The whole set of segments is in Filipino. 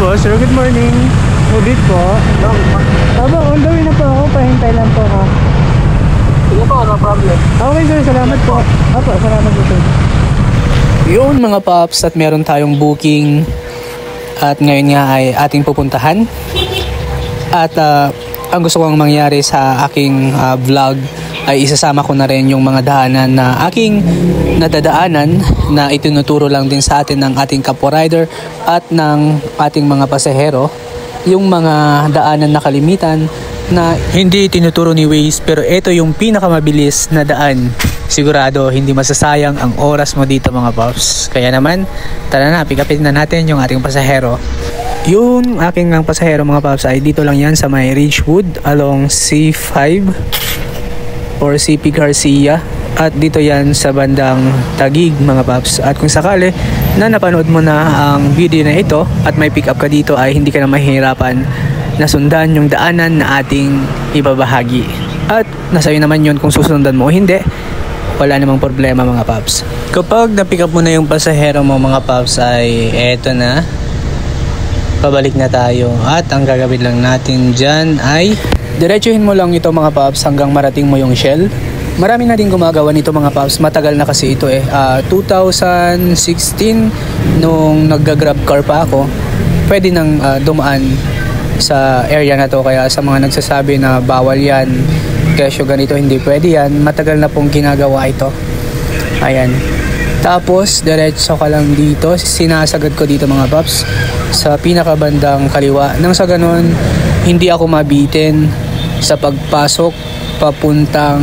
po, sir. Good morning. Ubit po. Aba, on the way na po ako. Pahintay lang po ako. Sige po, no problem. Okay, sir. Salamat po. Apo, salamat po, sir. Yun, mga paps, at meron tayong booking. At ngayon nga ay ating pupuntahan. At ang gusto kong mangyari sa aking vlog ay isasama ko na rin yung mga daanan na aking nadadaanan na itinuturo lang din sa atin ng ating kapwa rider at ng ating mga pasahero. Yung mga daanan na kalimitan na hindi tinuturo ni Waze, pero ito yung pinakamabilis na daan. Sigurado hindi masasayang ang oras mo dito, mga paps. Kaya naman, tara na, pick upin na natin yung ating pasahero. Yung aking ang pasahero, mga paps, ay dito lang yan sa may Ridgewood along C5 or CP Garcia. At dito yan sa bandang Taguig, mga paps. At kung sakali na napanood mo na ang video na ito at may pick up ka dito, ay hindi ka na mahihirapan na sundan yung daanan na ating ibabahagi. At nasa'yo naman yun kung susundan mo o hindi. Wala namang problema, mga paps. Kapag na-pick up mo na yung pasahero mo, mga paps, ay eto na. Pabalik na tayo. At ang gagawin lang natin dyan ay diretsuhin mo lang ito, mga paps, hanggang marating mo yung Shell. Marami na din gumagawa nito, mga paps. Matagal na kasi ito 2016 nung nagga-grab car pa ako, pwede nang dumaan sa area na to. Kaya sa mga nagsasabi na bawal yan, kesyo ganito, hindi pwede yan, matagal na pong ginagawa ito. Ayan. Tapos diretso ka lang dito, sinasagad ko dito, mga paps, sa pinakabandang kaliwa. Nang sa ganun, hindi ako mabitin sa pagpasok papuntang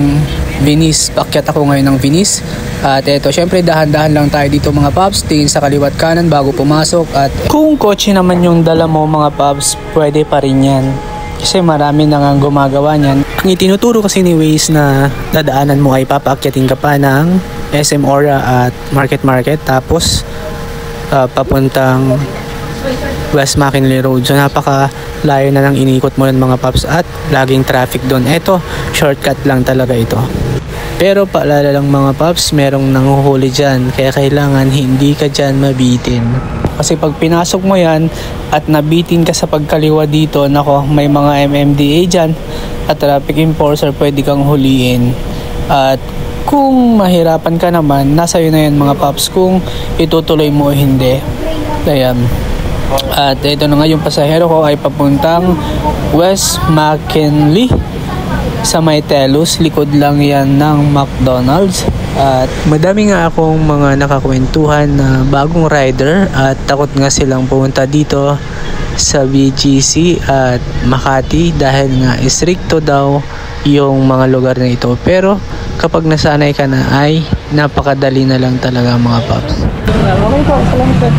Venice. Pakyat ako ngayon ng Venice. At eto, syempre dahan-dahan lang tayo dito, mga paps. Tingin sa kaliwat kanan bago pumasok. At kung kotse naman yung dala mo, mga paps, pwede pa rin yan. Kasi marami na nga gumagawa niyan. Ang itinuturo kasi ni Waze na dadaanan mo ay papaakyatin ka pa ng SM Aura at Market. Tapos papuntang West McKinley Road. So napaka-layo na lang inikot mo yun, mga paps. At laging traffic doon. Eto, shortcut lang talaga ito. Pero paalala lang, mga paps, merong nanguhuli dyan. Kaya kailangan hindi ka dyan mabitin. Kasi pag pinasok mo yan at nabitin ka sa pagkaliwa dito, nako, may mga MMDA dyan at traffic enforcer, pwede kang huliin. At kung mahirapan ka naman, nasa yun na yan, mga paps, kung itutuloy mo o hindi. Ayan. At ito na nga, yung pasahero ko ay papuntang West McKinley sa may Telus. Likod lang yan ng McDonald's. At madami nga akong mga nakakwentuhan na bagong rider at takot nga silang pumunta dito sa BGC at Makati dahil nga istrikto daw yung mga lugar na ito. Pero kapag nasanay ka na ay napakadali na lang talaga, mga paps. Okay po, salamat.